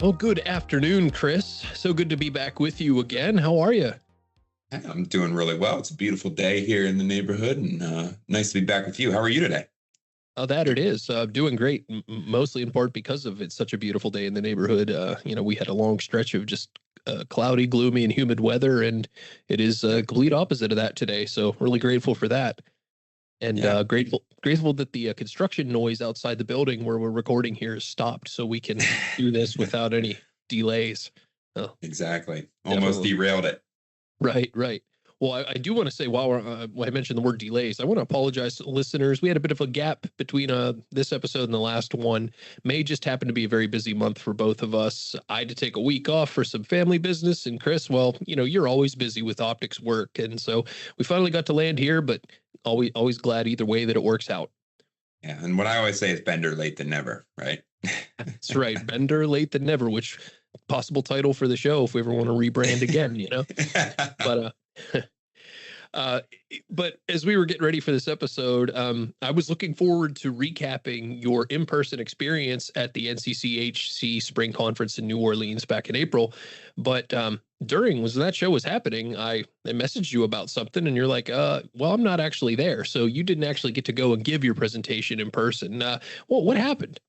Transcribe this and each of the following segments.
Oh, good afternoon, Chris. So good to be back with you again. How are you? I'm doing really well. It's a beautiful day here in the neighborhood, and nice to be back with you. How are you today? Oh, that it is. Doing great, mostly in part because of it's such a beautiful day in the neighborhood. We had a long stretch of just cloudy, gloomy, and humid weather, and it is a complete opposite of that today. So really grateful for that, and Yeah, grateful that the construction noise outside the building where we're recording here is stopped, so we can do this without any delays. Oh, exactly. Almost definitely. derailed it. Right, right. Well, I do want to say while I mentioned the word delays, I want to apologize to listeners. We had a bit of a gap between this episode and the last one. May just happened to be a very busy month for both of us. I had to take a week off for some family business, and Chris, well, you're always busy with optics work, and so we finally got to land here. But always glad either way that it works out. Yeah, and what I always say is better late than never, right? That's right, better late than never. Which possible title for the show if we ever want to rebrand again. But Uh, but as we were getting ready for this episode, I was looking forward to recapping your in-person experience at the NCCHC Spring Conference in New Orleans back in April. But during was that show was happening, I messaged you about something, and you're like, "Well, I'm not actually there, so you didn't actually get to go and give your presentation in person." Well, what happened?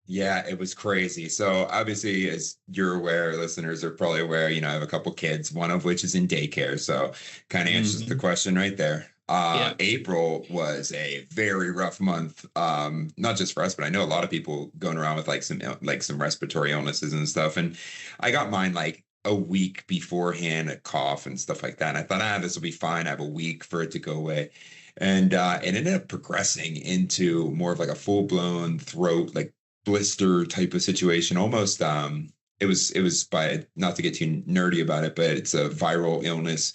Yeah, it was crazy. So obviously, as you're aware, listeners are probably aware, I have a couple kids, one of which is in daycare. So kind of answers the Mhm. question right there. Yeah. April was a very rough month. Not just for us, but I know a lot of people going around with like some respiratory illnesses and stuff. And I got mine like a week beforehand, a cough and stuff like that. And I thought, this will be fine. I have a week for it to go away. And it ended up progressing into more of like a full blown throat, like blister type of situation. Almost it was by, not to get too nerdy about it, but it's a viral illness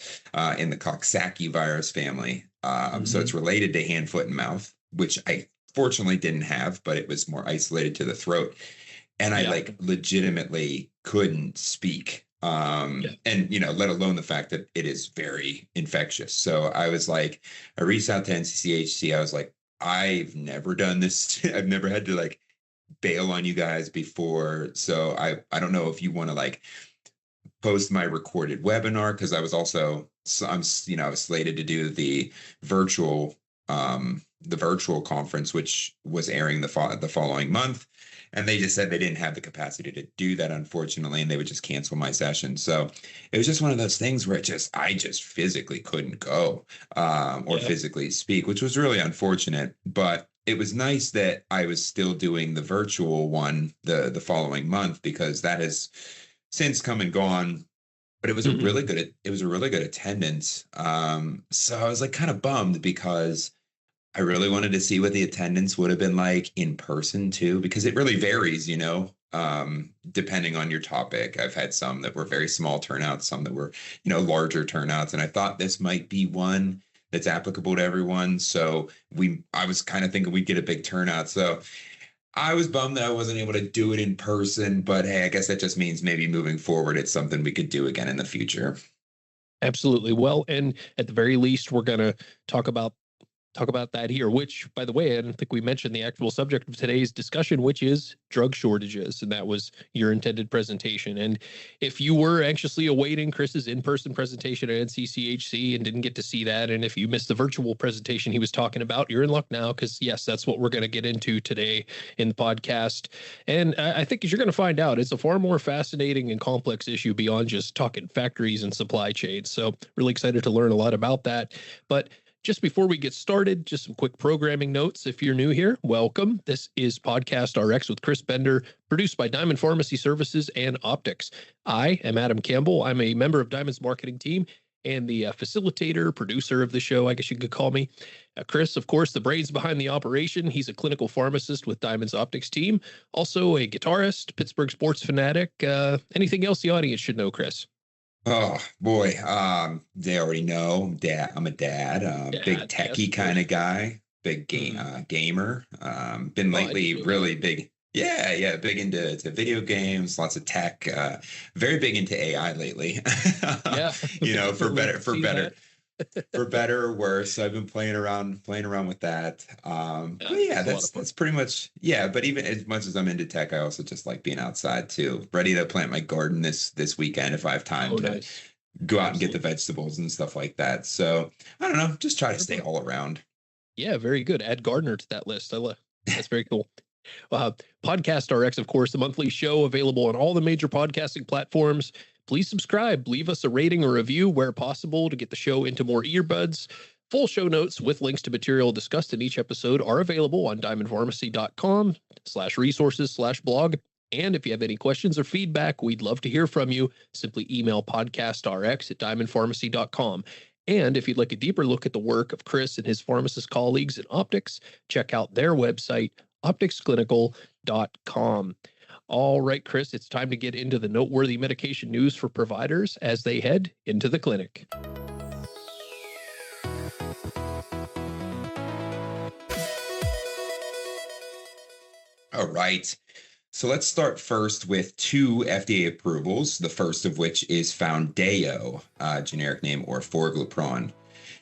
in the Coxsackie virus family. So Hmm. it's related to hand, foot, and mouth, which I fortunately didn't have, but it was more isolated to the throat. And I Yeah. like legitimately couldn't speak. Yeah. And let alone the fact that it is very infectious. So I was like, I reached out to NCCHC. I was like, I've never done this. I've never had to like bail on you guys before. So I don't know if you want to like post my recorded webinar, because I was also, so I was slated to do the virtual conference, which was airing the following month. And they just said they didn't have the capacity to do that, unfortunately, and they would just cancel my session. So it was just one of those things where I just physically couldn't go or Yeah. physically speak, which was really unfortunate. But it was nice that I was still doing the virtual one the following month, because that has since come and gone. But Mhm. it was a really good attendance. So I was like kind of bummed, because I really wanted to see what the attendance would have been like in person too, because it really varies, depending on your topic. I've had some that were very small turnouts, some that were, larger turnouts. And I thought this might be one that's applicable to everyone. So I was kind of thinking we'd get a big turnout. So I was bummed that I wasn't able to do it in person, but hey, I guess that just means maybe moving forward, it's something we could do again in the future. Absolutely. Well, and at the very least, we're going to talk about talk about that here, which, by the way, I don't think we mentioned the actual subject of today's discussion, which is drug shortages. And that was your intended presentation. And if you were anxiously awaiting Chris's in-person presentation at NCCHC and didn't get to see that, and if you missed the virtual presentation he was talking about, you're in luck now, because yes, that's what we're going to get into today in the podcast. And I think as you're going to find out, it's a far more fascinating and complex issue beyond just talking factories and supply chains. So really excited to learn a lot about that. But just before we get started, just some quick programming notes. If you're new here, welcome. This is Podcast RX with Chris Bender, produced by Diamond Pharmacy Services and Optics. I am Adam Campbell. I'm a member of Diamond's marketing team and the facilitator, producer of the show, I guess you could call me. Chris, of course, the brains behind the operation. He's a clinical pharmacist with Diamond's Optics team, also a guitarist, Pittsburgh sports fanatic. Anything else the audience should know, Chris? Oh boy, they already know dad. I'm a dad, big Dad, yes, techie of kind course. of guy, big Hmm. gamer. Been Oh, I lately didn't know that. really big. Yeah, yeah, big into video games, lots of tech. Very big into AI lately. Yeah, For we better can for see better that. for better or worse. So I've been playing around with that. But yeah, that's pretty much, yeah. But even as much as I'm into tech, I also just like being outside too. Ready to plant my garden this weekend if I have time to Nice. go out and get the vegetables and stuff like that. So I don't know, just try to stay all around. Yeah, very good. Add gardener to that list. That's very cool. Podcast RX, of course, the monthly show available on all the major podcasting platforms. Please subscribe, leave us a rating or review where possible to get the show into more earbuds. Full show notes with links to material discussed in each episode are available on diamondpharmacy.com/resources/blog. And if you have any questions or feedback, we'd love to hear from you. Simply email podcastrx@diamondpharmacy.com. And if you'd like a deeper look at the work of Chris and his pharmacist colleagues in optics, check out their website, opticsclinical.com. All right, Chris, it's time to get into the noteworthy medication news for providers as they head into the clinic. All right. So let's start first with 2 FDA approvals, the first of which is Foundayo, generic name orforglipron.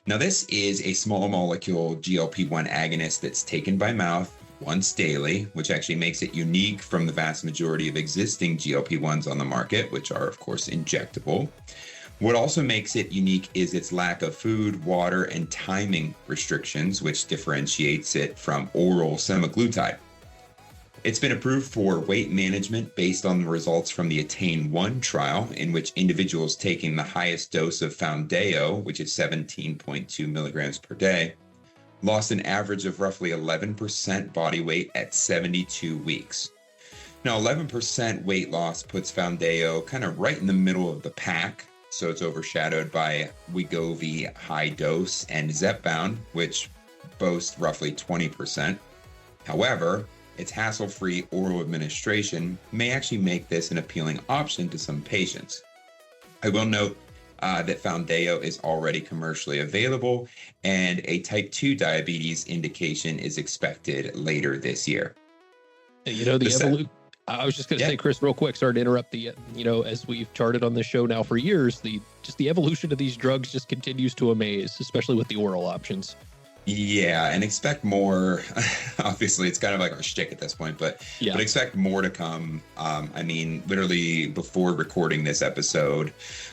Now, this is a small molecule GLP-1 agonist that's taken by mouth once daily, which actually makes it unique from the vast majority of existing GLP-1s on the market, which are, of course, injectable. What also makes it unique is its lack of food, water, and timing restrictions, which differentiates it from oral semaglutide. It's been approved for weight management based on the results from the ATTAIN-1 trial, in which individuals taking the highest dose of Foundayo, which is 17.2 milligrams per day, lost an average of roughly 11% body weight at 72 weeks. Now, 11% weight loss puts Foundayo kind of right in the middle of the pack, so it's overshadowed by Wegovy high dose and Zepbound, which boast roughly 20%. However, its hassle-free oral administration may actually make this an appealing option to some patients. I will note that Foundayo is already commercially available, and a type 2 diabetes indication is expected later this year. You know, I was just going to say, Chris, real quick, sorry to interrupt as we've charted on this show now for years, the evolution of these drugs just continues to amaze, especially with the oral options. Yeah, and expect more. Obviously, it's kind of like our shtick at this point, but expect more to come. I mean, literally before recording this episode,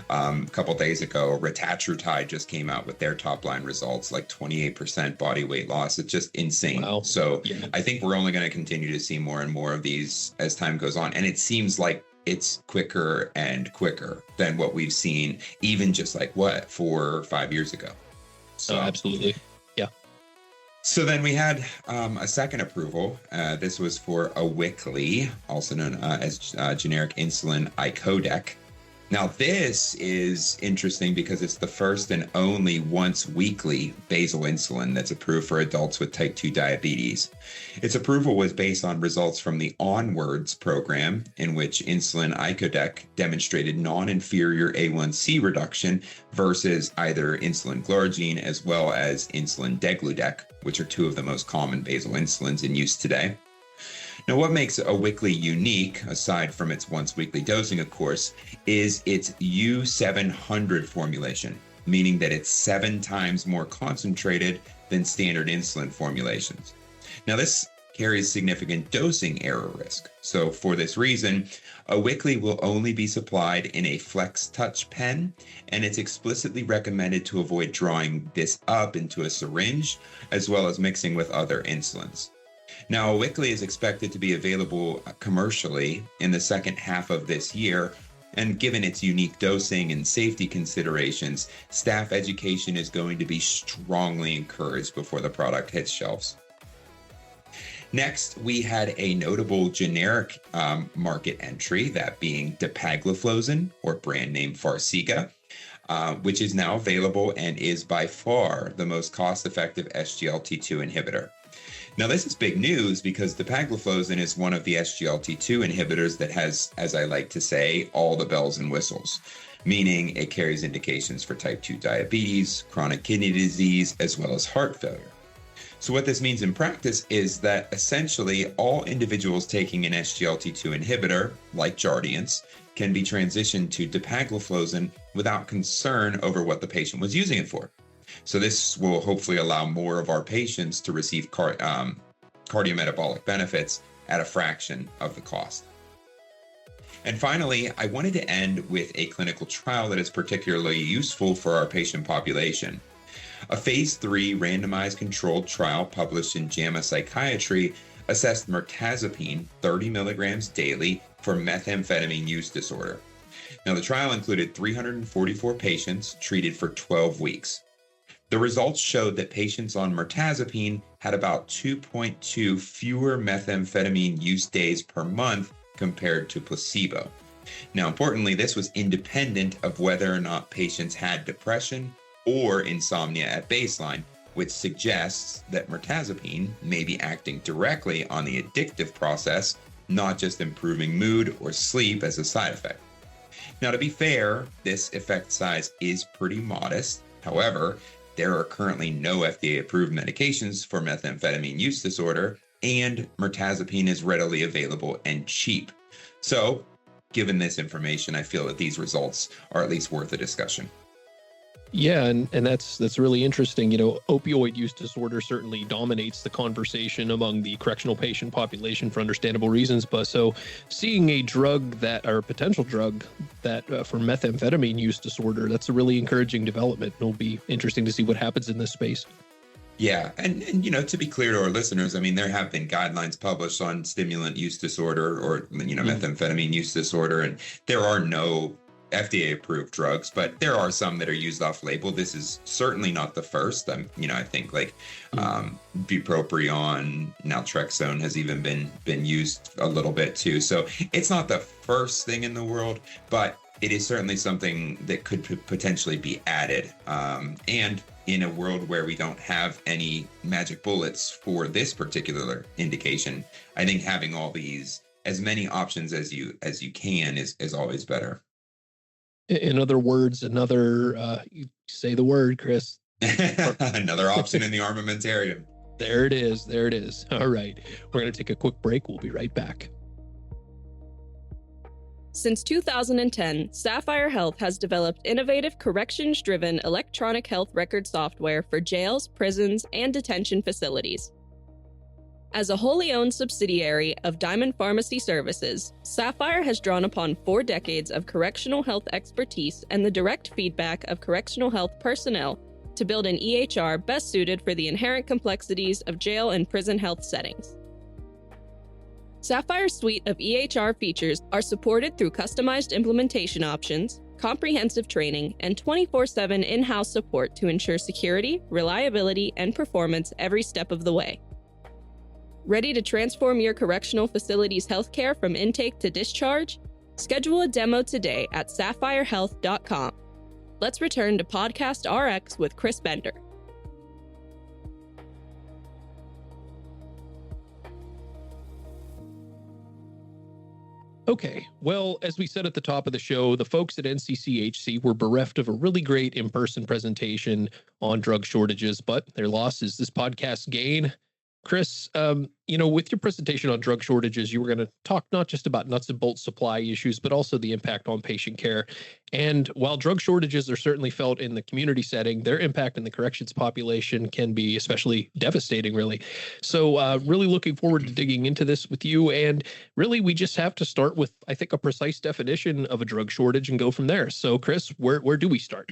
a couple days ago, retatrutide just came out with their top line results, like 28% body weight loss. It's just insane. Wow. So I think we're only going to continue to see more and more of these as time goes on. And it seems like it's quicker and quicker than what we've seen, even just 4 or 5 years ago. So absolutely. So then we had a second approval. This was for Awiqli, also known as generic insulin icodec. Now, this is interesting because it's the first and only once-weekly basal insulin that's approved for adults with type 2 diabetes. Its approval was based on results from the Onwards program, in which insulin icodec demonstrated non-inferior A1C reduction versus either insulin glargine as well as insulin degludec, which are 2 of the most common basal insulins in use today. Now, what makes Awiqli unique, aside from its once-weekly dosing, of course, is its U700 formulation, meaning that it's 7 times more concentrated than standard insulin formulations. Now, this carries significant dosing error risk. So for this reason, Awiqli will only be supplied in a Flex Touch pen, and it's explicitly recommended to avoid drawing this up into a syringe, as well as mixing with other insulins. Now, Awiqli is expected to be available commercially in the second half of this year, and given its unique dosing and safety considerations, staff education is going to be strongly encouraged before the product hits shelves. Next, we had a notable generic market entry, that being dapagliflozin, or brand name Farxiga, which is now available and is by far the most cost-effective SGLT2 inhibitor. Now, this is big news because dapagliflozin is one of the SGLT2 inhibitors that has, as I like to say, all the bells and whistles, meaning it carries indications for type 2 diabetes, chronic kidney disease, as well as heart failure. So what this means in practice is that essentially all individuals taking an SGLT2 inhibitor, like Jardiance, can be transitioned to dapagliflozin without concern over what the patient was using it for. So this will hopefully allow more of our patients to receive cardiometabolic benefits at a fraction of the cost. And finally, I wanted to end with a clinical trial that is particularly useful for our patient population. A phase 3 randomized controlled trial published in JAMA Psychiatry assessed mirtazapine 30 milligrams daily for methamphetamine use disorder. Now, the trial included 344 patients treated for 12 weeks. The results showed that patients on mirtazapine had about 2.2 fewer methamphetamine use days per month compared to placebo. Now, importantly, this was independent of whether or not patients had depression or insomnia at baseline, which suggests that mirtazapine may be acting directly on the addictive process, not just improving mood or sleep as a side effect. Now, to be fair, this effect size is pretty modest. However, there are currently no FDA-approved medications for methamphetamine use disorder, and mirtazapine is readily available and cheap. So, given this information, I feel that these results are at least worth a discussion. Yeah, and that's really interesting. Opioid use disorder certainly dominates the conversation among the correctional patient population for understandable reasons. But so seeing a potential drug that for methamphetamine use disorder, that's a really encouraging development. It'll be interesting to see what happens in this space. Yeah. And to be clear to our listeners, I mean, there have been guidelines published on stimulant use disorder or, methamphetamine use disorder, and there are no FDA approved drugs, but there are some that are used off label. This is certainly not the first. I think bupropion, naltrexone has even been used a little bit too. So it's not the first thing in the world, but it is certainly something that could potentially be added. And in a world where we don't have any magic bullets for this particular indication, I think having all these, as many options as you can is always better. In other words, you say the word, Chris. Another option in the armamentarium. There it is. All right. We're going to take a quick break. We'll be right back. Since 2010, Sapphire Health has developed innovative corrections-driven electronic health record software for jails, prisons, and detention facilities. As a wholly owned subsidiary of Diamond Pharmacy Services, Sapphire has drawn upon 4 decades of correctional health expertise and the direct feedback of correctional health personnel to build an EHR best suited for the inherent complexities of jail and prison health settings. Sapphire's suite of EHR features are supported through customized implementation options, comprehensive training, and 24/7 in-house support to ensure security, reliability, and performance every step of the way. Ready to transform your correctional facility's healthcare from intake to discharge? Schedule a demo today at sapphirehealth.com. Let's return to Podcast RX with Chris Bender. Okay, well, as we said at the top of the show, the folks at NCCHC were bereft of a really great in-person presentation on drug shortages, but their loss is this podcast's gain. Chris, with your presentation on drug shortages, you were going to talk not just about nuts and bolts supply issues, but also the impact on patient care. And while drug shortages are certainly felt in the community setting, their impact in the corrections population can be especially devastating, really. So really looking forward to digging into this with you. And really, we just have to start with, I think, a precise definition of a drug shortage and go from there. So, Chris, where do we start?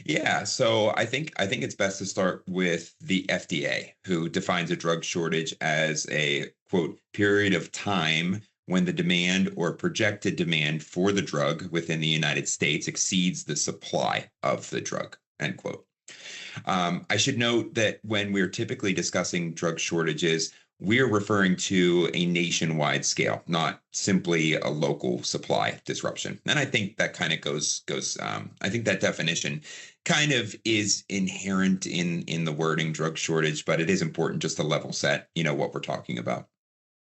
Yeah, so I think it's best to start with the FDA, who defines a drug shortage as a, quote, period of time when the demand or projected demand for the drug within the United States exceeds the supply of the drug, end quote. I should note that when we're typically discussing drug shortages, we're referring to a nationwide scale, not simply a local supply disruption. And I think that kind of I think that definition kind of is inherent in the wording drug shortage, but it is important just to level set, what we're talking about.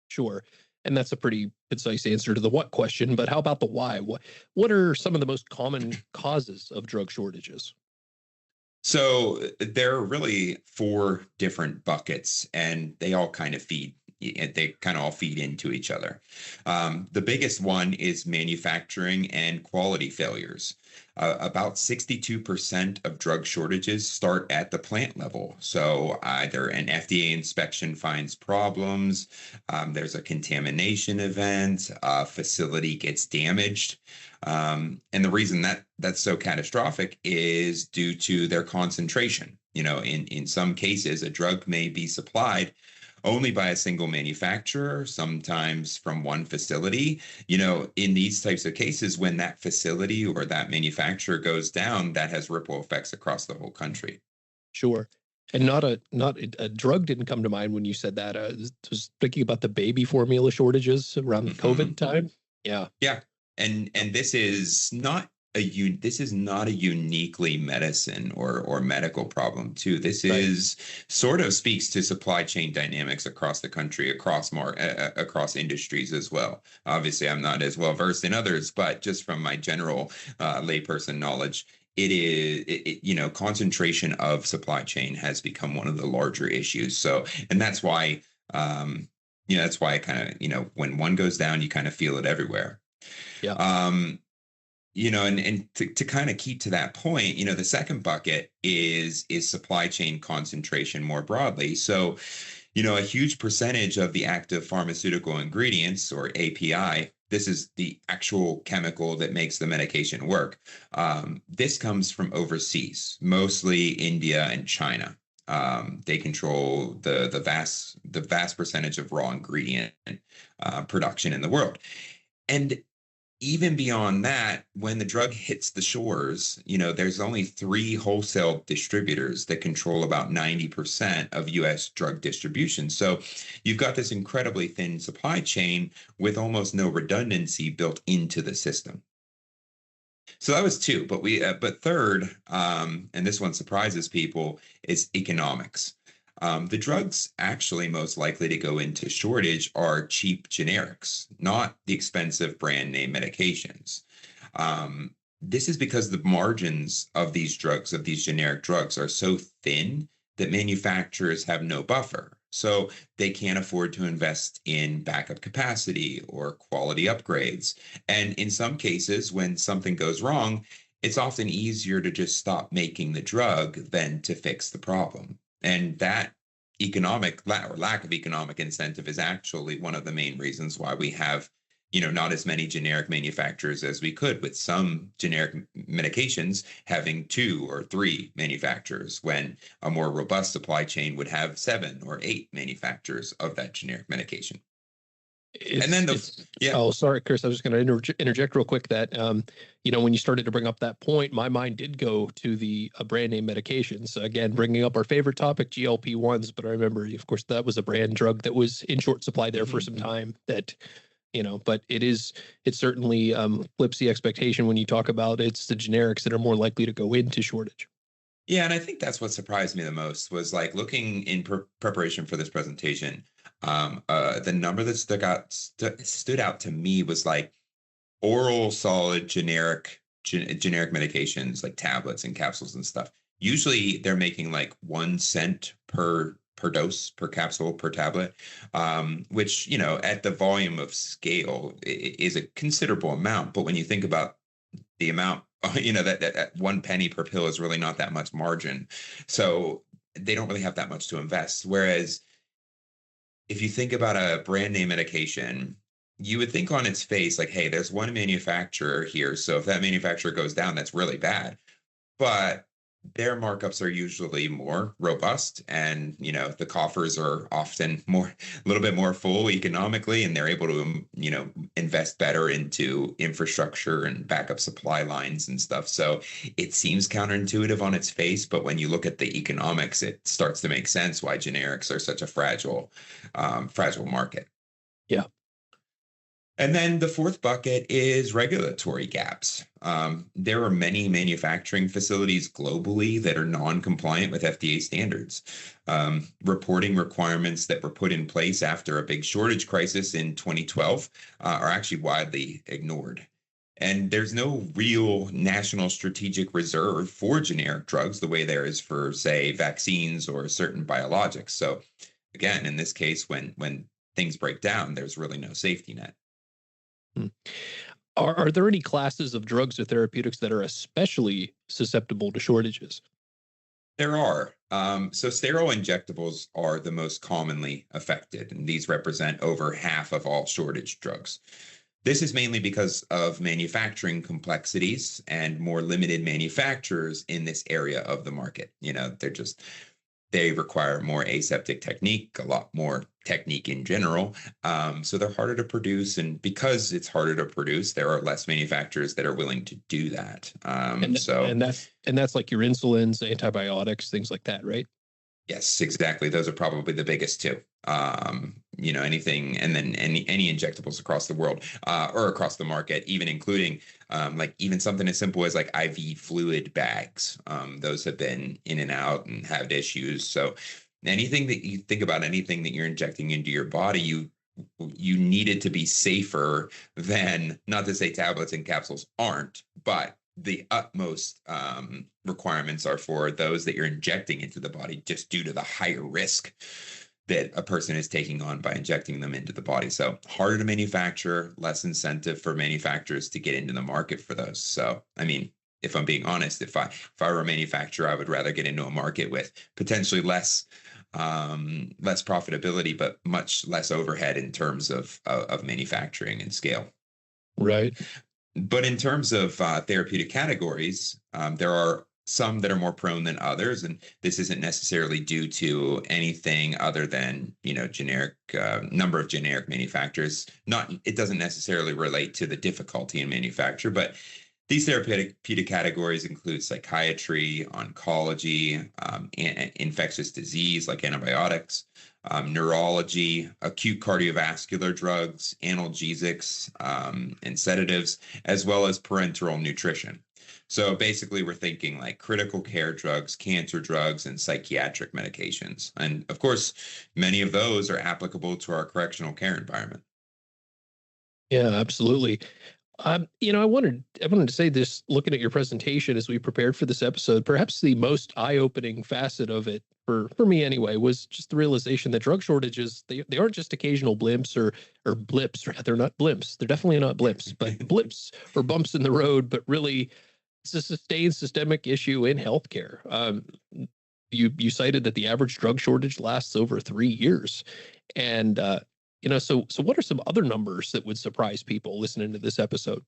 Sure. And that's a pretty concise answer to the what question, but how about the why? What are some of the most common causes of drug shortages? So there are really 4 different buckets, and they all kind of feed they kind of all feed into each other. The biggest one is manufacturing and quality failures. About 62% of drug shortages start at the plant level. So either an FDA inspection finds problems, there's a contamination event, a facility gets damaged. And the reason that that's so catastrophic is due to their concentration. In some cases, a drug may be supplied only by a single manufacturer, sometimes from one facility. In these types of cases, when that facility or that manufacturer goes down, that has ripple effects across the whole country. Sure. And not a drug didn't come to mind when you said that. I was thinking about the baby formula shortages around the COVID time. Yeah. Yeah. And this is not a uniquely medicine or medical problem too. This is sort of speaks to supply chain dynamics across the country, across industries as well. Obviously, I'm not as well versed in others, but just from my general layperson knowledge, concentration of supply chain has become one of the larger issues. So, and that's why, that's why kind of, when one goes down, you kind of feel it everywhere. Yeah. And to kind of keep to that point, the second bucket is supply chain concentration more broadly. So, a huge percentage of the active pharmaceutical ingredients, or API, this is the actual chemical that makes the medication work. This comes from overseas, mostly India and China. They control the vast percentage of raw ingredient production in the world. And even beyond that, when the drug hits the shores, there's only 3 wholesale distributors that control about 90% of U.S. drug distribution. So you've got this incredibly thin supply chain with almost no redundancy built into the system. So that was 2. But third, and this one surprises people, is economics. The drugs actually most likely to go into shortage are cheap generics, not the expensive brand name medications. This is because the margins of these drugs, of these generic drugs, are so thin that manufacturers have no buffer. So they can't afford to invest in backup capacity or quality upgrades. And in some cases, when something goes wrong, it's often easier to just stop making the drug than to fix the problem. And that economic or lack of economic incentive is actually one of the main reasons why we have, not as many generic manufacturers as we could, with some generic medications having 2 or 3 manufacturers, when a more robust supply chain would have 7 or 8 manufacturers of that generic medication. Oh, sorry, Chris. I was just going to interject real quick that, when you started to bring up that point, my mind did go to the brand name medications. Again, bringing up our favorite topic, GLP-1s. But I remember, of course, that was a brand drug that was in short supply there for some time. That, but it certainly flips the expectation when you talk about it's the generics that are more likely to go into shortage. Yeah, and I think that's what surprised me the most was like looking in preparation for this presentation. The number that stood out to me was like oral solid generic medications, like tablets and capsules and stuff. Usually they're making like 1 cent per dose, per capsule, per tablet, which, at the volume of scale is a considerable amount. But when you think about the amount, that 1 penny per pill is really not that much margin. So they don't really have that much to invest. Whereas if you think about a brand name medication, you would think on its face, like, hey, there's one manufacturer here. So if that manufacturer goes down, that's really bad. But their markups are usually more robust, and the coffers are often a little bit more full economically, and they're able to invest better into infrastructure and backup supply lines and stuff. So it seems counterintuitive on its face, but when you look at the economics, it starts to make sense why generics are such a fragile market. Yeah. And then the 4th bucket is regulatory gaps. There are many manufacturing facilities globally that are non-compliant with FDA standards. Reporting requirements that were put in place after a big shortage crisis in 2012 are actually widely ignored. And there's no real national strategic reserve for generic drugs the way there is for, say, vaccines or certain biologics. So again, in this case, when things break down, there's really no safety net. Hmm. Are there any classes of drugs or therapeutics that are especially susceptible to shortages? There are. So sterile injectables are the most commonly affected, and these represent over half of all shortage drugs. This is mainly because of manufacturing complexities and more limited manufacturers in this area of the market. They require more aseptic technique, a lot more technique in general. So they're harder to produce. And because it's harder to produce, there are less manufacturers that are willing to do that. And that's like your insulins, antibiotics, things like that, right? Yes, exactly. Those are probably the biggest two. Anything, and then any injectables across the world or across the market, even including like even something as simple as like IV fluid bags. Those have been in and out and had issues. So anything that you think about, anything that you're injecting into your body, you need it to be safer than, not to say tablets and capsules aren't, but the utmost requirements are for those that you're injecting into the body, just due to the higher risk that a person is taking on by injecting them into the body. So harder to manufacture, less incentive for manufacturers to get into the market for those. So, I mean, if I'm being honest, if I were a manufacturer, I would rather get into a market with potentially less profitability, but much less overhead in terms of manufacturing and scale. Right. But in terms of therapeutic categories, there are some that are more prone than others, and this isn't necessarily due to anything other than generic number of generic manufacturers. It doesn't necessarily relate to the difficulty in manufacture, but these therapeutic categories include psychiatry, oncology, infectious disease like antibiotics, neurology, acute cardiovascular drugs, analgesics, and sedatives, as well as parenteral nutrition. So basically, we're thinking like critical care drugs, cancer drugs, and psychiatric medications. And of course, many of those are applicable to our correctional care environment. Yeah, absolutely. I wanted to say this, looking at your presentation as we prepared for this episode, perhaps the most eye-opening facet of it for me anyway was just the realization that drug shortages, they aren't just occasional blimps or blips, rather, not blimps. They're definitely not blips, but blips or bumps in the road, but really it's a sustained systemic issue in healthcare. You cited that the average drug shortage lasts over 3 years. And so what are some other numbers that would surprise people listening to this episode?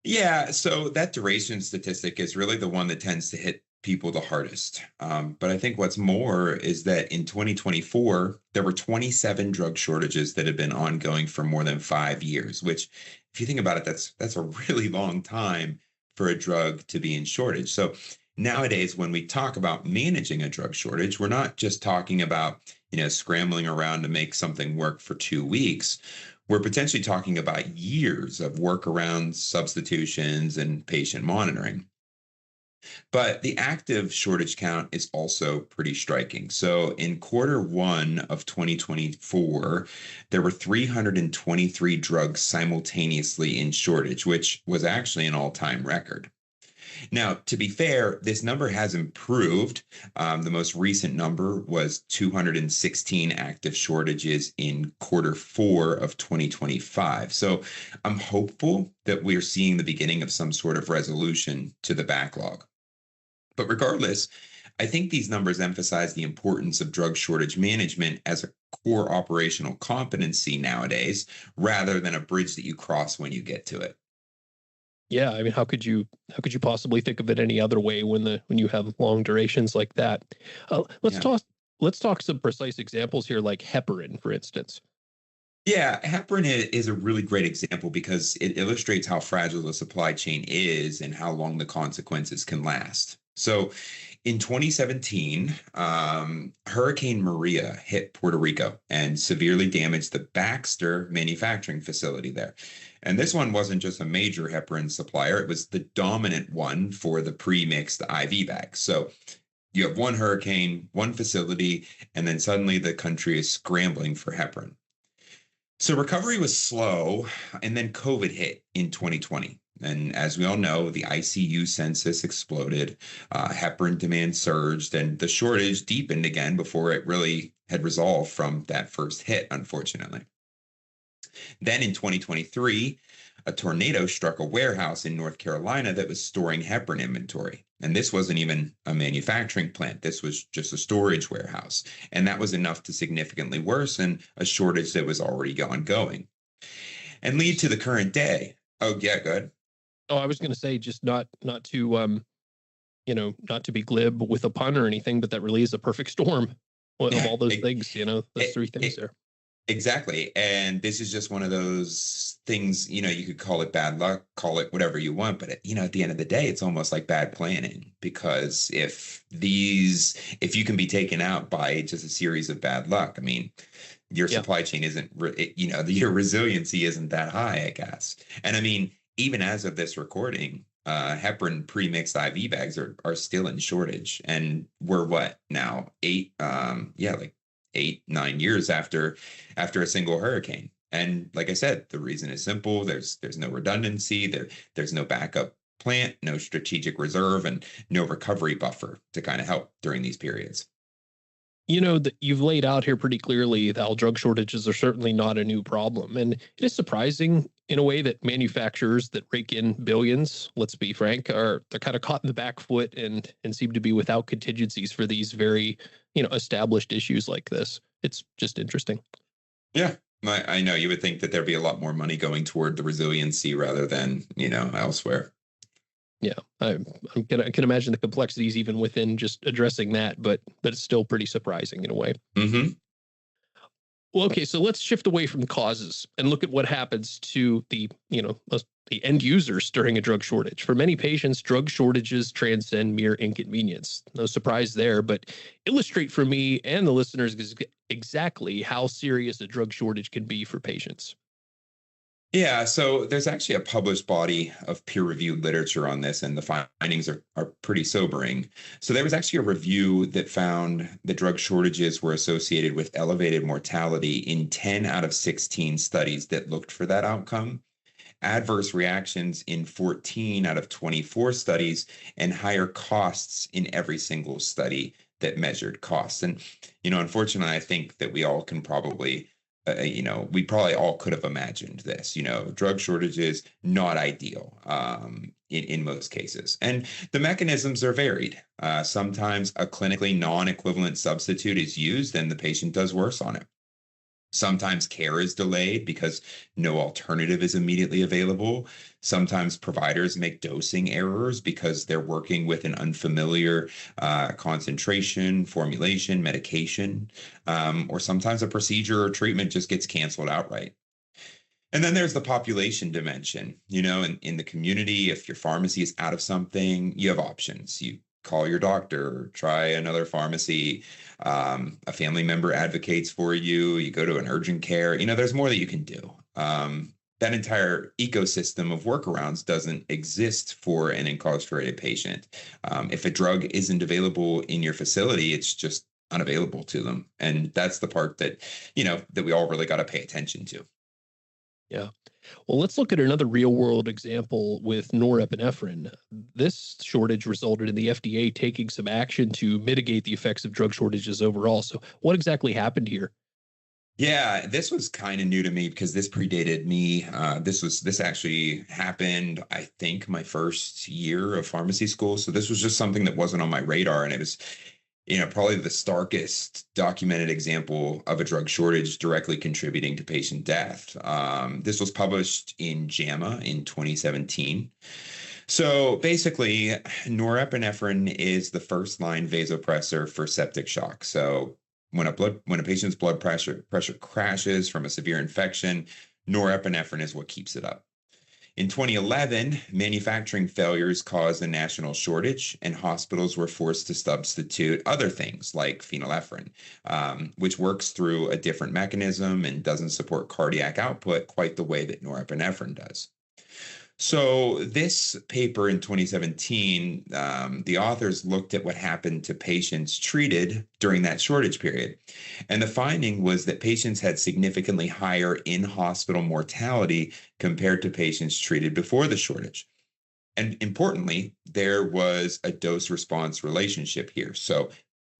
Yeah, so that duration statistic is really the one that tends to hit people the hardest. But I think what's more is that in 2024, there were 27 drug shortages that had been ongoing for more than 5 years, which, if you think about it, that's a really long time for a drug to be in shortage. So nowadays, when we talk about managing a drug shortage, we're not just talking about scrambling around to make something work for 2 weeks. We're potentially talking about years of workarounds, substitutions, and patient monitoring. But the active shortage count is also pretty striking. So in Q1 of 2024, there were 323 drugs simultaneously in shortage, which was actually an all-time record. Now, to be fair, this number has improved. The most recent number was 216 active shortages in Q4 of 2025. So I'm hopeful that we're seeing the beginning of some sort of resolution to the backlog. But regardless, I think these numbers emphasize the importance of drug shortage management as a core operational competency nowadays, rather than a bridge that you cross when you get to it. Yeah, I mean, how could you possibly think of it any other way when you have long durations like that? Let's Yeah. talk some precise examples here, like heparin, for instance. Yeah, heparin is a really great example because it illustrates how fragile the supply chain is and how long the consequences can last. So in 2017, Hurricane Maria hit Puerto Rico and severely damaged the Baxter manufacturing facility there. And this one wasn't just a major heparin supplier, it was the dominant one for the pre-mixed IV bags. So you have one hurricane, one facility, and then suddenly the country is scrambling for heparin. So recovery was slow, and then COVID hit in 2020. And as we all know, the ICU census exploded, heparin demand surged, and the shortage deepened again before it really had resolved from that first hit, unfortunately. Then in 2023, a tornado struck a warehouse in North Carolina that was storing heparin inventory. And this wasn't even a manufacturing plant. This was just a storage warehouse. And that was enough to significantly worsen a shortage that was already ongoing and lead to the current day. Oh, yeah, good. Oh, I was going to say just not to not to be glib with a pun or anything, but that really is a perfect storm of all those things, those three things there. Exactly. And this is just one of those things, you could call it bad luck, call it whatever you want. But, at the end of the day, it's almost like bad planning, because if you can be taken out by just a series of bad luck, I mean, your supply chain isn't, your resiliency isn't that high, I guess. And I mean, even as of this recording, heparin pre-mixed IV bags are still in shortage. And we're what now? 8-9 years after a single hurricane. And like I said, the reason is simple. There's no redundancy. There's no backup plant, no strategic reserve, and no recovery buffer to kind of help during these periods. That you've laid out here pretty clearly how drug shortages are certainly not a new problem. And it is surprising in a way that manufacturers that rake in billions, let's be frank, they're kind of caught in the back foot and seem to be without contingencies for these very, established issues like this. It's just interesting. Yeah, I know you would think that there'd be a lot more money going toward the resiliency rather than, elsewhere. Yeah, I can imagine the complexities even within just addressing that, but it's still pretty surprising in a way. Mm-hmm. Well, okay, so let's shift away from the causes and look at what happens to the end users during a drug shortage. For many patients, drug shortages transcend mere inconvenience. No surprise there, but illustrate for me and the listeners exactly how serious a drug shortage can be for patients. Yeah, so there's actually a published body of peer-reviewed literature on this, and the findings are pretty sobering. So there was actually a review that found that drug shortages were associated with elevated mortality in 10 out of 16 studies that looked for that outcome, adverse reactions in 14 out of 24 studies, and higher costs in every single study that measured costs. And, unfortunately, I think that we all can probably we probably all could have imagined this, drug shortages, not ideal in most cases. And the mechanisms are varied. Sometimes a clinically non-equivalent substitute is used and the patient does worse on it. Sometimes care is delayed because no alternative is immediately available. Sometimes providers make dosing errors because they're working with an unfamiliar concentration, formulation, medication, or sometimes a procedure or treatment just gets canceled outright. And then there's the population dimension. In the community, if your pharmacy is out of something, you have options. You call your doctor, try another pharmacy, a family member advocates for you, you go to an urgent care, there's more that you can do. That entire ecosystem of workarounds doesn't exist for an incarcerated patient. If a drug isn't available in your facility, it's just unavailable to them. And that's the part that, that we all really got to pay attention to. Yeah. Well, let's look at another real world example with norepinephrine. This shortage resulted in the FDA taking some action to mitigate the effects of drug shortages overall. So what exactly happened here? Yeah, this was kind of new to me because this predated me. This actually happened, I think, my first year of pharmacy school. So this was just something that wasn't on my radar. And it was, probably the starkest documented example of a drug shortage directly contributing to patient death. This was published in JAMA in 2017. So basically, norepinephrine is the first line vasopressor for septic shock. So when a patient's blood pressure crashes from a severe infection, norepinephrine is what keeps it up. In 2011, manufacturing failures caused a national shortage, and hospitals were forced to substitute other things like phenylephrine, which works through a different mechanism and doesn't support cardiac output quite the way that norepinephrine does. So this paper in 2017, the authors looked at what happened to patients treated during that shortage period. And the finding was that patients had significantly higher in-hospital mortality compared to patients treated before the shortage. And importantly, there was a dose-response relationship here. So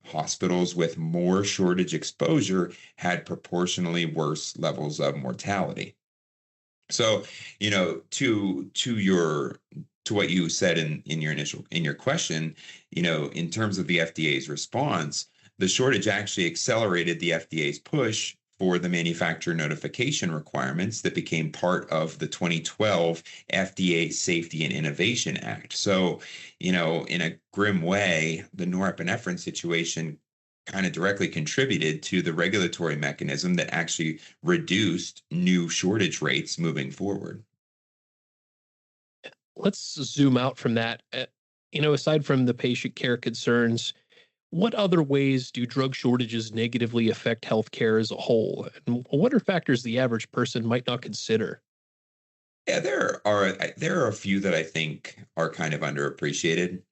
hospitals with more shortage exposure had proportionally worse levels of mortality. So, to what you said in your question, in terms of the FDA's response, the shortage actually accelerated the FDA's push for the manufacturer notification requirements that became part of the 2012 FDA Safety and Innovation Act. So, in a grim way, the norepinephrine situation kind of directly contributed to the regulatory mechanism that actually reduced new shortage rates moving forward. Let's zoom out from that. Aside from the patient care concerns, what other ways do drug shortages negatively affect healthcare as a whole? And what are factors the average person might not consider? Yeah, there are a few that I think are kind of underappreciated.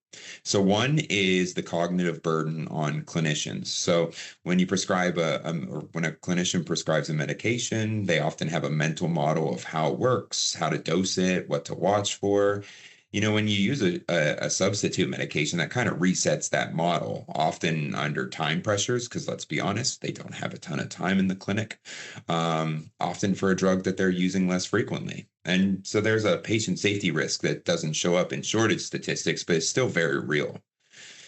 So one is the cognitive burden on clinicians. So when you prescribe or when a clinician prescribes a medication, they often have a mental model of how it works, how to dose it, what to watch for. When you use a substitute medication, that kind of resets that model, often under time pressures, because let's be honest, they don't have a ton of time in the clinic, often for a drug that they're using less frequently. And so there's a patient safety risk that doesn't show up in shortage statistics, but it's still very real.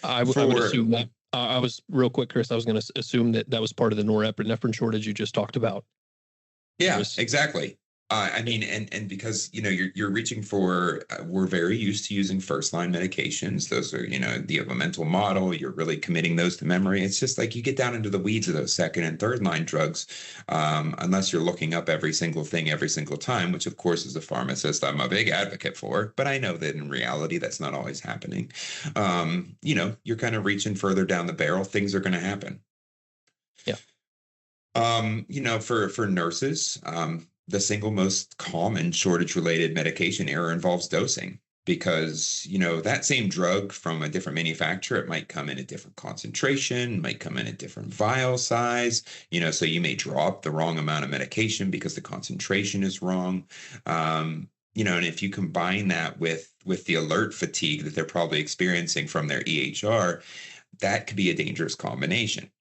I would assume that. I was real quick, Chris. I was going to assume that was part of the norepinephrine shortage you just talked about. Yeah, exactly. I mean, and because you're reaching for, we're very used to using first line medications. Those are, you have a mental model. You're really committing those to memory. It's just like you get down into the weeds of those second and third line drugs, unless you're looking up every single thing every single time, which of course, as a pharmacist, I'm a big advocate for. But I know that in reality, that's not always happening. You're kind of reaching further down the barrel. Things are going to happen. Yeah. For nurses, the single most common shortage-related medication error involves dosing because, that same drug from a different manufacturer, it might come in a different concentration, might come in a different vial size, so you may drop the wrong amount of medication because the concentration is wrong. And if you combine that with the alert fatigue that they're probably experiencing from their EHR, that could be a dangerous combination.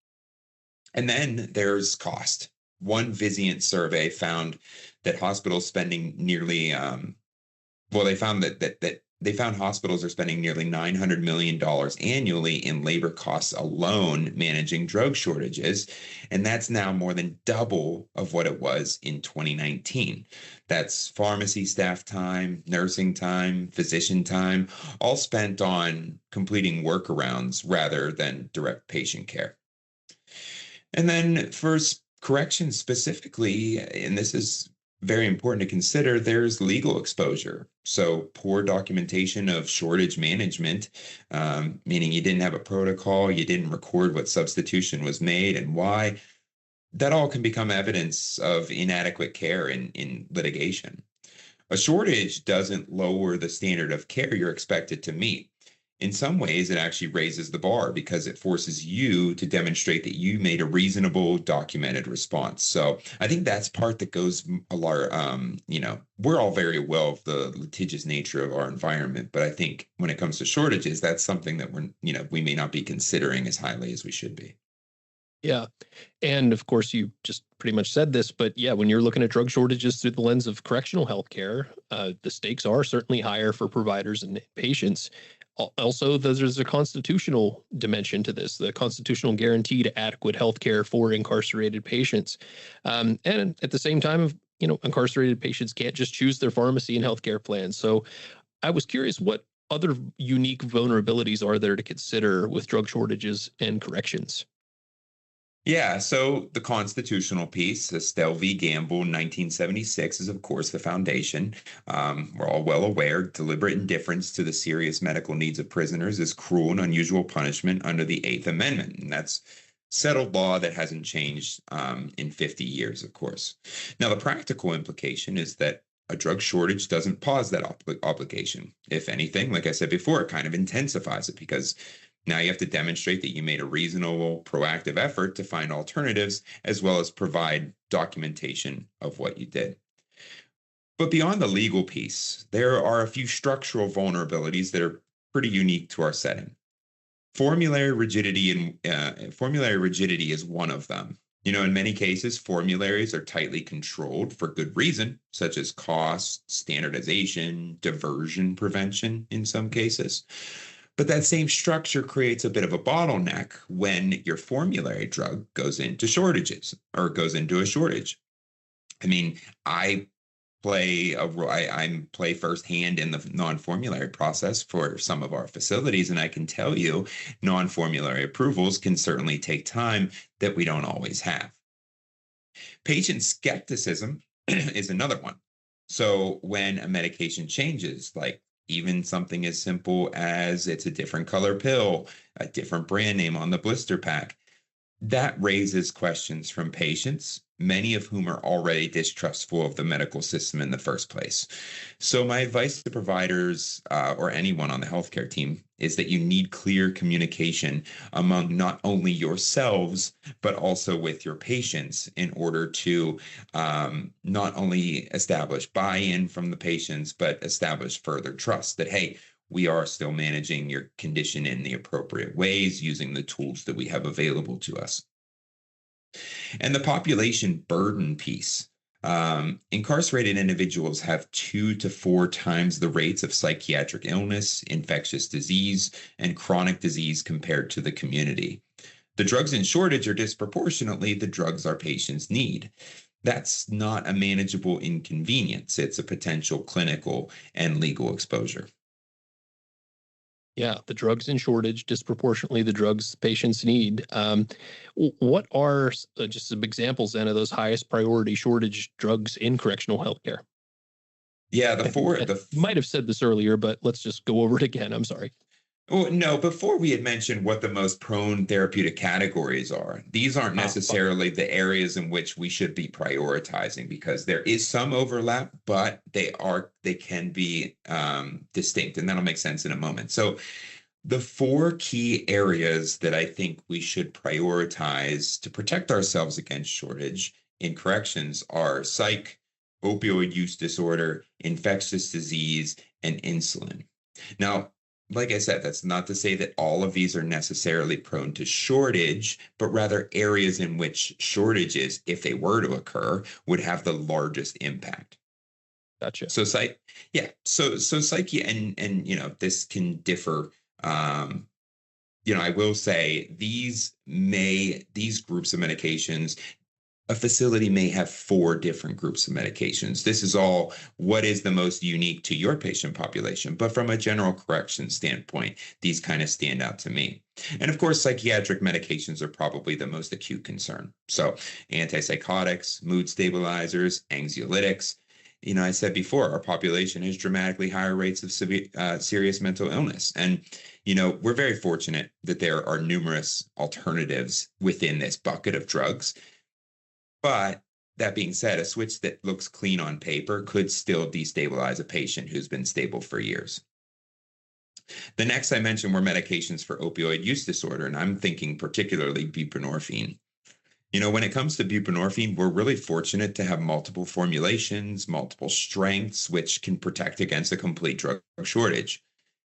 And then there's cost. One Vizient survey found that hospitals spending nearly, they found that they found hospitals are spending nearly $900 million annually in labor costs alone managing drug shortages. And that's now more than double of what it was in 2019. That's pharmacy staff time, nursing time, physician time, all spent on completing workarounds rather than direct patient care. And then for corrections specifically, and this is very important to consider, there's legal exposure. So poor documentation of shortage management, meaning you didn't have a protocol, you didn't record what substitution was made and why, that all can become evidence of inadequate care in litigation. A shortage doesn't lower the standard of care you're expected to meet. In some ways, it actually raises the bar because it forces you to demonstrate that you made a reasonable documented response. So I think that's part that goes a lot, we're all very aware of the litigious nature of our environment. But I think when it comes to shortages, that's something that we may not be considering as highly as we should be. Yeah. And of course, you just pretty much said this, but yeah, when you're looking at drug shortages through the lens of correctional healthcare, the stakes are certainly higher for providers and patients. Also, there's a constitutional dimension to this, the constitutional guarantee to adequate health care for incarcerated patients. And at the same time, incarcerated patients can't just choose their pharmacy and healthcare plans. So I was curious, what other unique vulnerabilities are there to consider with drug shortages and corrections? Yeah, so the constitutional piece, Estelle v. Gamble, 1976, is of course the foundation. We're all well aware deliberate indifference to the serious medical needs of prisoners is cruel and unusual punishment under the Eighth Amendment. And that's settled law that hasn't changed in 50 years, of course. Now, the practical implication is that a drug shortage doesn't pause that obligation. If anything, like I said before, it kind of intensifies it because now you have to demonstrate that you made a reasonable, proactive effort to find alternatives, as well as provide documentation of what you did. But beyond the legal piece, there are a few structural vulnerabilities that are pretty unique to our setting. Formulary rigidity is one of them. In many cases, formularies are tightly controlled for good reason, such as cost, standardization, diversion prevention in some cases. But that same structure creates a bit of a bottleneck when your formulary drug goes into shortages or goes into a shortage. I mean, I play a role. I play firsthand in the non-formulary process for some of our facilities, and I can tell you, non-formulary approvals can certainly take time that we don't always have. Patient skepticism is another one. So when a medication changes, like even something as simple as it's a different color pill, a different brand name on the blister pack, that raises questions from patients, many of whom are already distrustful of the medical system in the first place. So, my advice to providers or anyone on the healthcare team is that you need clear communication among not only yourselves, but also with your patients in order to not only establish buy in from the patients, but establish further trust that, hey, we are still managing your condition in the appropriate ways using the tools that we have available to us. And the population burden piece. Incarcerated individuals have 2 to 4 times the rates of psychiatric illness, infectious disease, and chronic disease compared to the community. The drugs in shortage are disproportionately the drugs our patients need. That's not a manageable inconvenience. It's a potential clinical and legal exposure. Yeah, the drugs in shortage, disproportionately the drugs patients need. What are just some examples then of those highest priority shortage drugs in correctional healthcare? Yeah, You might have said this earlier, but let's just go over it again. I'm sorry. Oh, no, before we had mentioned what the most prone therapeutic categories are, these aren't necessarily the areas in which we should be prioritizing because there is some overlap, but they can be distinct, and that'll make sense in a moment. So the 4 key areas that I think we should prioritize to protect ourselves against shortage in corrections are psych, opioid use disorder, infectious disease, and insulin. Now, like I said, that's not to say that all of these are necessarily prone to shortage, but rather areas in which shortages, if they were to occur, would have the largest impact. Gotcha. So psyche and this can differ. I will say these groups of medications, a facility may have 4 different groups of medications. This is all what is the most unique to your patient population. But from a general correction standpoint, these kind of stand out to me. And of course, psychiatric medications are probably the most acute concern. So antipsychotics, mood stabilizers, anxiolytics. I said before, our population has dramatically higher rates of serious mental illness. And, we're very fortunate that there are numerous alternatives within this bucket of drugs. But that being said, a switch that looks clean on paper could still destabilize a patient who's been stable for years. The next I mentioned were medications for opioid use disorder, and I'm thinking particularly buprenorphine. When it comes to buprenorphine, we're really fortunate to have multiple formulations, multiple strengths, which can protect against a complete drug shortage.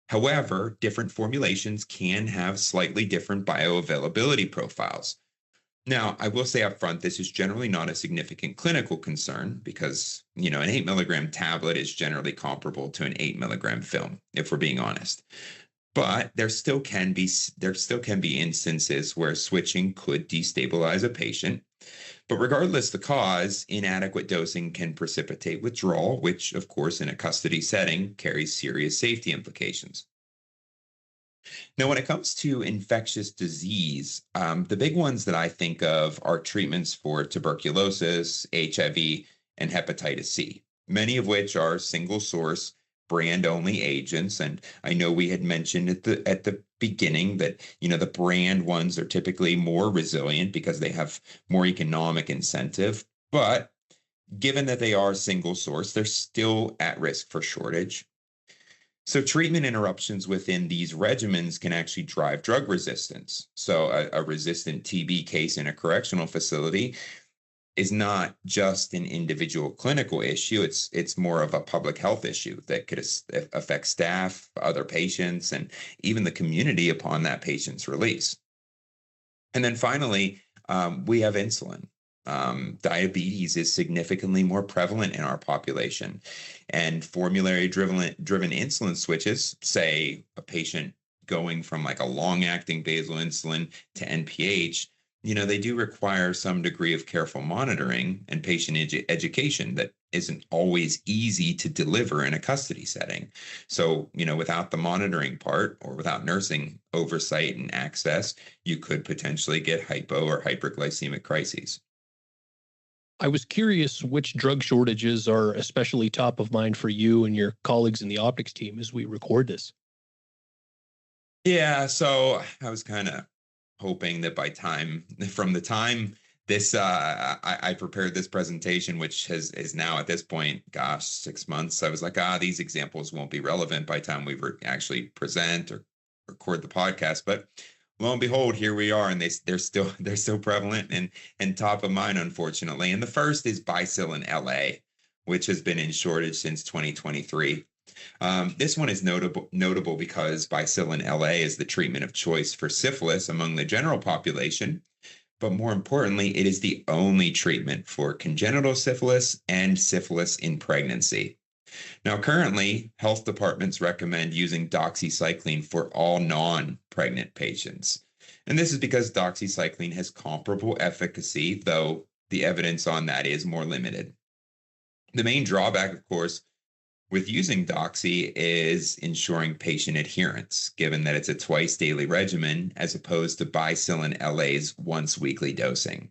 However, different formulations can have slightly different bioavailability profiles. Now, I will say up front, this is generally not a significant clinical concern because, an 8 milligram tablet is generally comparable to an 8 milligram film, if we're being honest. But there still can be instances where switching could destabilize a patient. But regardless the cause, inadequate dosing can precipitate withdrawal, which, of course, in a custody setting carries serious safety implications. Now, when it comes to infectious disease, the big ones that I think of are treatments for tuberculosis, HIV, and hepatitis C, many of which are single source brand only agents. And I know we had mentioned at the beginning that, the brand ones are typically more resilient because they have more economic incentive. But given that they are single source, they're still at risk for shortage. So treatment interruptions within these regimens can actually drive drug resistance. So a resistant TB case in a correctional facility is not just an individual clinical issue. It's more of a public health issue that could affect staff, other patients, and even the community upon that patient's release. And then finally, We have insulin. Diabetes is significantly more prevalent in our population, and formulary driven insulin switches, say a patient going from like a long-acting basal insulin to NPH, they do require some degree of careful monitoring and patient education that isn't always easy to deliver in a custody setting. So, without the monitoring part or without nursing oversight and access, you could potentially get hypo or hyperglycemic crises. I was curious which drug shortages are especially top of mind for you and your colleagues in the optics team as we record this. Yeah, so I was kind of hoping that from the time this I prepared this presentation, which is now at this point, gosh, 6 months. I was like, these examples won't be relevant by the time we actually present or record the podcast. But lo and behold, here we are, and they're still prevalent and top of mind, unfortunately. And the first is Bicillin LA, which has been in shortage since 2023. This one is notable because Bicillin LA is the treatment of choice for syphilis among the general population, but more importantly, it is the only treatment for congenital syphilis and syphilis in pregnancy. Now, currently, health departments recommend using doxycycline for all non-pregnant patients. And this is because doxycycline has comparable efficacy, though the evidence on that is more limited. The main drawback, of course, with using doxy is ensuring patient adherence, given that it's a twice daily regimen as opposed to Bicillin LA's once weekly dosing.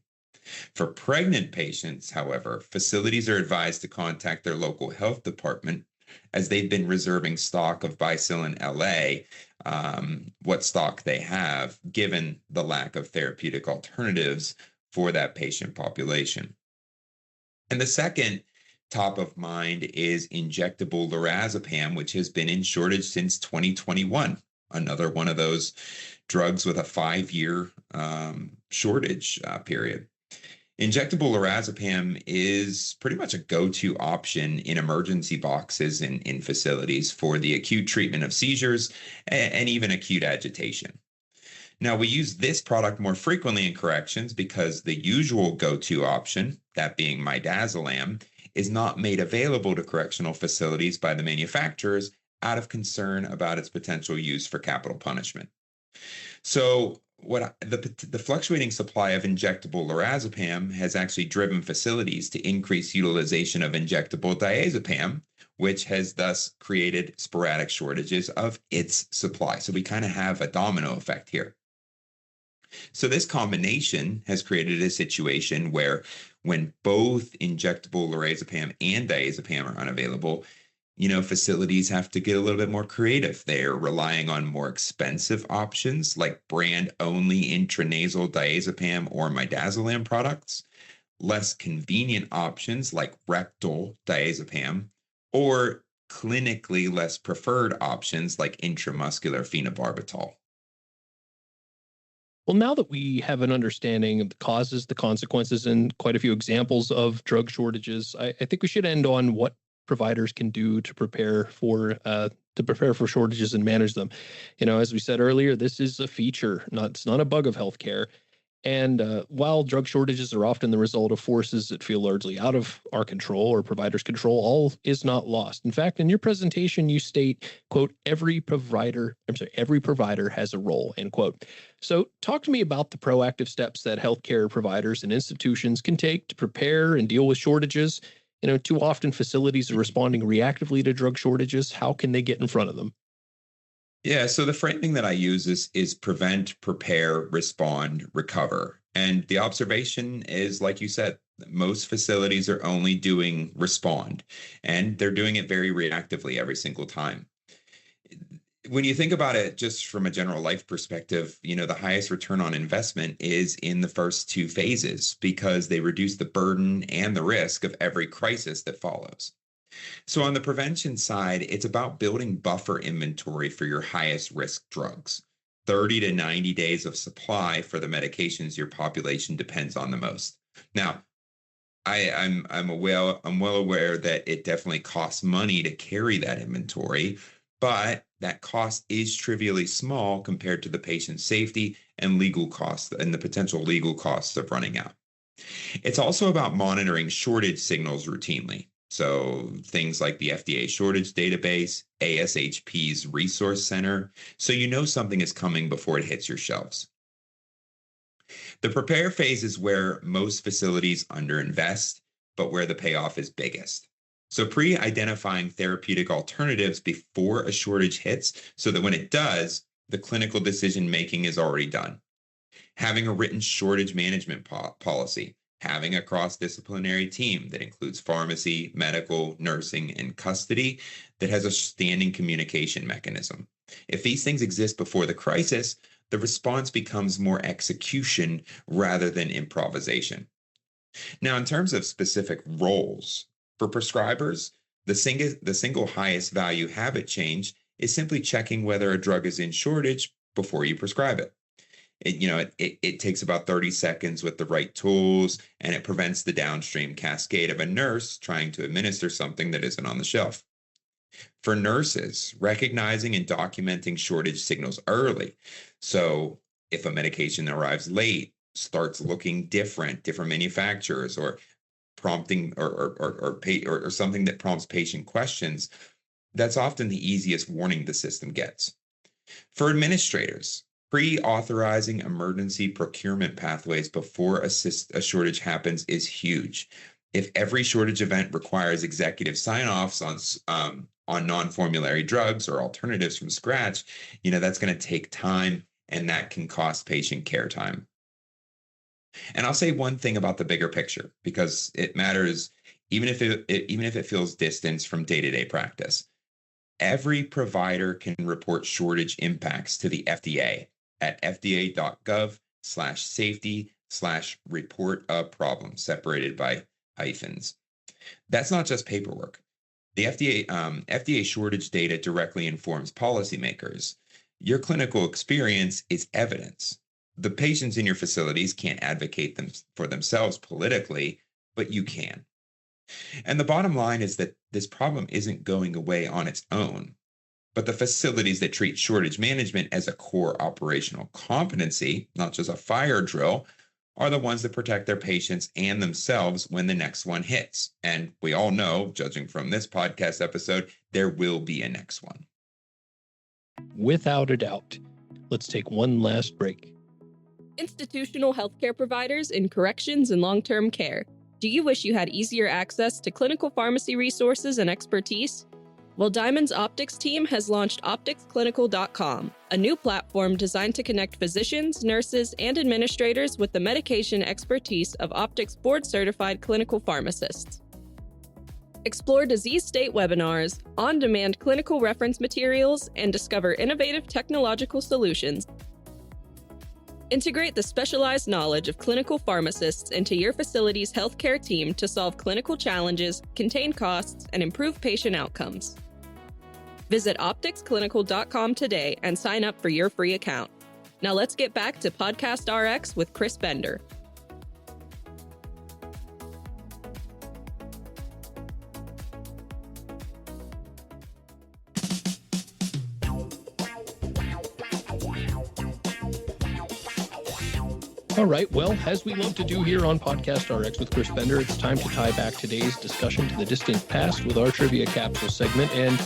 For pregnant patients, however, facilities are advised to contact their local health department as they've been reserving stock of Bicillin LA, what stock they have, given the lack of therapeutic alternatives for that patient population. And the second top of mind is injectable lorazepam, which has been in shortage since 2021. Another one of those drugs with a 5-year shortage period. Injectable lorazepam is pretty much a go-to option in emergency boxes in facilities for the acute treatment of seizures and even acute agitation. Now, we use this product more frequently in corrections because the usual go-to option, that being midazolam, is not made available to correctional facilities by the manufacturers out of concern about its potential use for capital punishment. So the fluctuating supply of injectable lorazepam has actually driven facilities to increase utilization of injectable diazepam, which has thus created sporadic shortages of its supply. So we kind of have a domino effect here. So this combination has created a situation where when both injectable lorazepam and diazepam are unavailable, facilities have to get a little bit more creative. They're relying on more expensive options like brand-only intranasal diazepam or midazolam products, less convenient options like rectal diazepam, or clinically less preferred options like intramuscular phenobarbital. Well, now that we have an understanding of the causes, the consequences, and quite a few examples of drug shortages, I think we should end on what providers can do to prepare for shortages and manage them. As we said earlier, this is a feature, it's not a bug of healthcare. And while drug shortages are often the result of forces that feel largely out of our control or providers' control, all is not lost. In fact, in your presentation, you state, quote, every provider has a role, end quote. So talk to me about the proactive steps that healthcare providers and institutions can take to prepare and deal with shortages. Too often facilities are responding reactively to drug shortages. How can they get in front of them? Yeah, so the framing that I use is prevent, prepare, respond, recover. And the observation is, like you said, most facilities are only doing respond, and they're doing it very reactively every single time. When you think about it just from a general life perspective, the highest return on investment is in the first 2 phases because they reduce the burden and the risk of every crisis that follows. So on the prevention side, it's about building buffer inventory for your highest risk drugs, 30 to 90 days of supply for the medications your population depends on the most. Now, I'm well aware that it definitely costs money to carry that inventory, but that cost is trivially small compared to the patient's safety and legal costs and the potential legal costs of running out. It's also about monitoring shortage signals routinely. So things like the FDA shortage database, ASHP's resource center, so you know something is coming before it hits your shelves. The prepare phase is where most facilities underinvest, but where the payoff is biggest. So pre-identifying therapeutic alternatives before a shortage hits so that when it does, the clinical decision-making is already done. Having a written shortage management policy, having a cross-disciplinary team that includes pharmacy, medical, nursing, and custody that has a standing communication mechanism. If these things exist before the crisis, the response becomes more execution rather than improvisation. Now, in terms of specific roles, for prescribers, the single highest value habit change is simply checking whether a drug is in shortage before you prescribe it. It takes about 30 seconds with the right tools, and it prevents the downstream cascade of a nurse trying to administer something that isn't on the shelf. For nurses, recognizing and documenting shortage signals early. So if a medication arrives late, starts looking different manufacturers, or prompting or something that prompts patient questions, that's often the easiest warning the system gets. For administrators, pre-authorizing emergency procurement pathways before a shortage happens is huge. If every shortage event requires executive sign-offs on non-formulary drugs or alternatives from scratch, that's going to take time, and that can cost patient care time. And I'll say one thing about the bigger picture, because it matters, even if it feels distant from day-to-day practice. Every provider can report shortage impacts to the FDA at fda.gov/safety/report a problem, separated by hyphens. That's not just paperwork. The FDA shortage data directly informs policymakers. Your clinical experience is evidence. The patients in your facilities can't advocate for themselves politically, but you can. And the bottom line is that this problem isn't going away on its own. But the facilities that treat shortage management as a core operational competency, not just a fire drill, are the ones that protect their patients and themselves when the next one hits. And we all know, judging from this podcast episode, there will be a next one. Without a doubt. Let's take one last break. Institutional healthcare providers in corrections and long-term care. Do you wish you had easier access to clinical pharmacy resources and expertise? Well, Diamond's optics team has launched opticsclinical.com, a new platform designed to connect physicians, nurses, and administrators with the medication expertise of optics board-certified clinical pharmacists. Explore disease state webinars, on-demand clinical reference materials, and discover innovative technological solutions. Integrate the specialized knowledge of clinical pharmacists into your facility's healthcare team to solve clinical challenges, contain costs, and improve patient outcomes. Visit opticsclinical.com today and sign up for your free account. Now let's get back to Podcast RX with Chris Bender. All right, well, as we love to do here on Podcast RX with Chris Bender, it's time to tie back today's discussion to the distant past with our Trivia Capsule segment. And,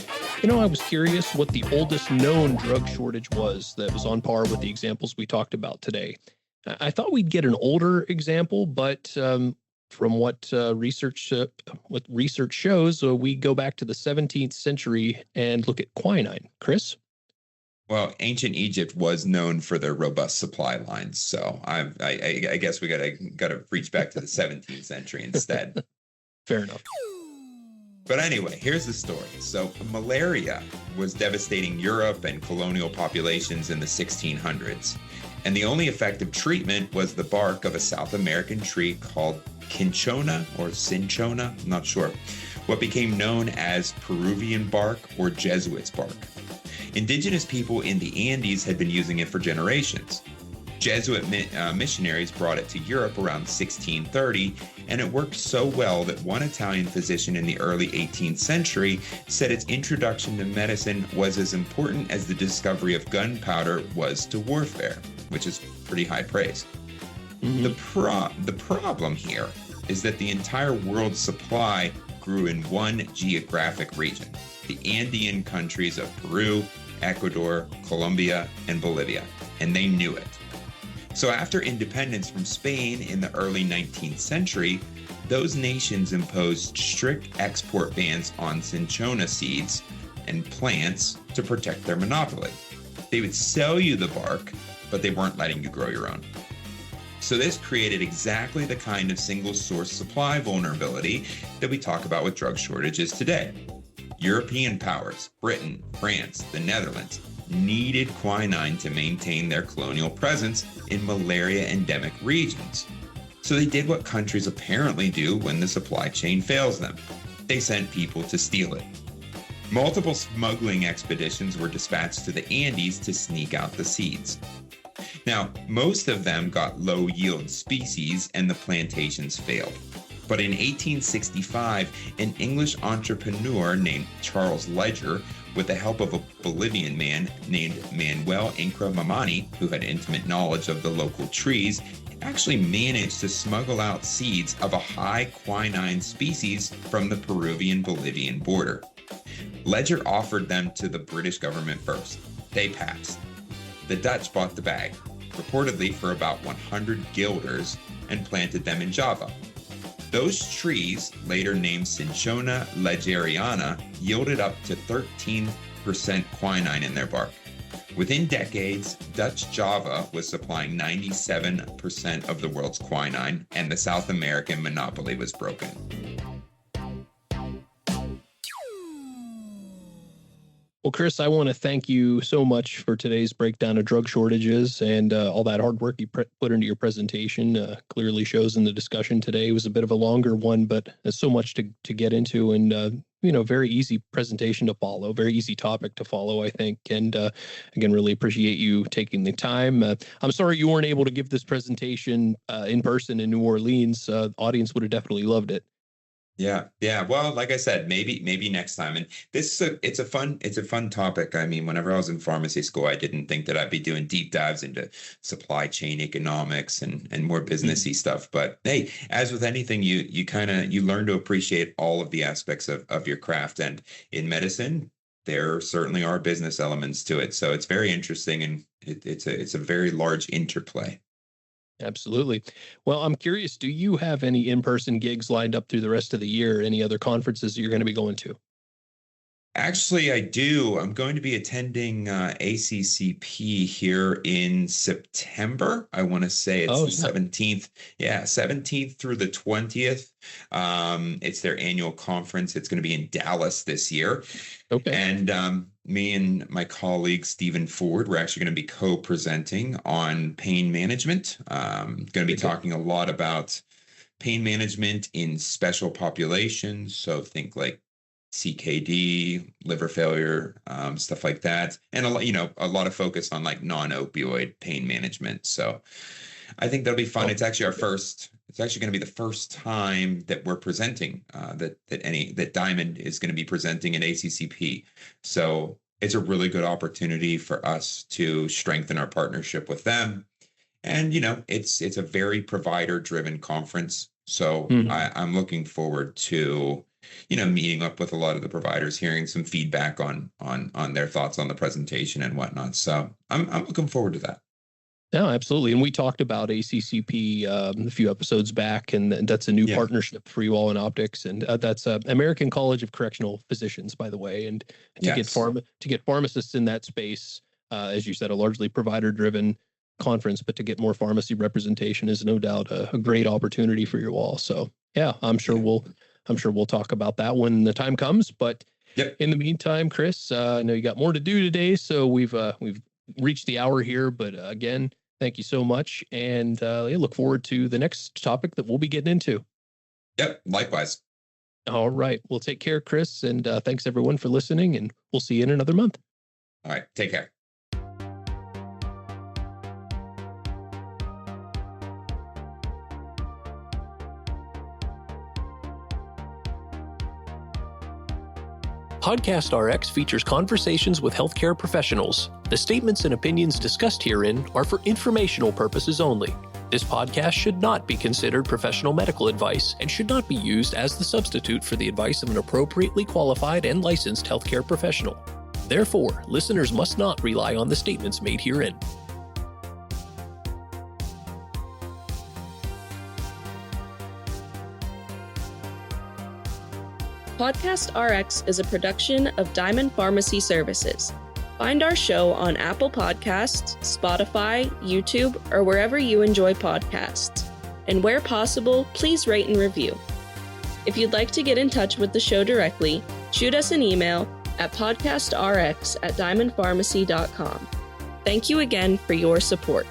I was curious what the oldest known drug shortage was that was on par with the examples we talked about today. I thought we'd get an older example, but from what research shows, we go back to the 17th century and look at quinine. Chris? Well, ancient Egypt was known for their robust supply lines, so I guess we gotta reach back to the 17th century instead. Fair enough. But anyway, here's the story. So malaria was devastating Europe and colonial populations in the 1600s, and the only effective treatment was the bark of a South American tree called cinchona or cinchona, I'm not sure, what became known as Peruvian bark or Jesuits bark. Indigenous people in the Andes had been using it for generations. Jesuit missionaries brought it to Europe around 1630, and it worked so well that one Italian physician in the early 18th century said its introduction to medicine was as important as the discovery of gunpowder was to warfare, which is pretty high praise. Mm-hmm. The problem here is that the entire world's supply grew in one geographic region, the Andean countries of Peru, Ecuador, Colombia, and Bolivia, and they knew it. So after independence from Spain in the early 19th century, those nations imposed strict export bans on cinchona seeds and plants to protect their monopoly. They would sell you the bark, but they weren't letting you grow your own. So this created exactly the kind of single source supply vulnerability that we talk about with drug shortages today. European powers, Britain, France, the Netherlands, needed quinine to maintain their colonial presence in malaria endemic regions. So they did what countries apparently do when the supply chain fails them. They sent people to steal it. Multiple smuggling expeditions were dispatched to the Andes to sneak out the seeds. Now, most of them got low yield species and the plantations failed. But in 1865, an English entrepreneur named Charles Ledger, with the help of a Bolivian man named Manuel Incra Mamani, who had intimate knowledge of the local trees, actually managed to smuggle out seeds of a high quinine species from the Peruvian-Bolivian border. Ledger offered them to the British government first. They passed. The Dutch bought the bag, reportedly for about 100 guilders, and planted them in Java. Those trees, later named Cinchona ledgeriana, yielded up to 13% quinine in their bark. Within decades, Dutch Java was supplying 97% of the world's quinine, and the South American monopoly was broken. Well, Chris, I want to thank you so much for today's breakdown of drug shortages and all that hard work you put into your presentation. Clearly shows in the discussion today. It was a bit of a longer one, but there's so much to get into, and very easy presentation to follow, very easy topic to follow, I think. And again, really appreciate you taking the time. I'm sorry you weren't able to give this presentation in person in New Orleans. The audience would have definitely loved it. Yeah. Well, like I said, maybe next time. And it's a fun topic. I mean, whenever I was in pharmacy school, I didn't think that I'd be doing deep dives into supply chain economics and more businessy stuff. But hey, as with anything, you learn to appreciate all of the aspects of your craft. And in medicine, there certainly are business elements to it. So it's very interesting, and it's a very large interplay. Absolutely. Well, I'm curious, do you have any in-person gigs lined up through the rest of the year? Any other conferences that you're going to be going to? Actually, I do. I'm going to be attending ACCP here in September. I want to say it's the 17th. Yeah, 17th through the 20th. It's their annual conference. It's going to be in Dallas this year. Okay. And me and my colleague, Stephen Ford, we're actually going to be co-presenting on pain management. Going to be talking a lot about pain management in special populations. So think like CKD, liver failure, stuff like that. And a lot of focus on like non-opioid pain management. So I think that'll be fun. It's actually going to be the first time that we're presenting, that Diamond is going to be presenting at ACCP. So it's a really good opportunity for us to strengthen our partnership with them. And, it's a very provider-driven conference. So I'm looking forward to meeting up with a lot of the providers, hearing some feedback on their thoughts on the presentation and whatnot. So I'm looking forward to that. No, absolutely. And we talked about ACCP a few episodes back, and that's a new partnership for you all in optics. And that's American College of Correctional Physicians, by the way. And to get pharmacists in that space, as you said, a largely provider-driven conference, but to get more pharmacy representation is no doubt a great opportunity for you all. So yeah, I'm sure we'll talk about that when the time comes. But in the meantime, Chris, I know you got more to do today, so we've reached the hour here. But again, thank you so much, and look forward to the next topic that we'll be getting into. Yep, likewise. All right, well, take care, Chris, and thanks everyone for listening, and we'll see you in another month. All right, take care. Podcast RX features conversations with healthcare professionals. The statements and opinions discussed herein are for informational purposes only. This podcast should not be considered professional medical advice and should not be used as the substitute for the advice of an appropriately qualified and licensed healthcare professional. Therefore, listeners must not rely on the statements made herein. Podcast RX is a production of Diamond Pharmacy Services. Find our show on Apple Podcasts, Spotify, YouTube, or wherever you enjoy podcasts. And where possible, please rate and review. If you'd like to get in touch with the show directly, shoot us an email at podcastrx@diamondpharmacy.com. Thank you again for your support.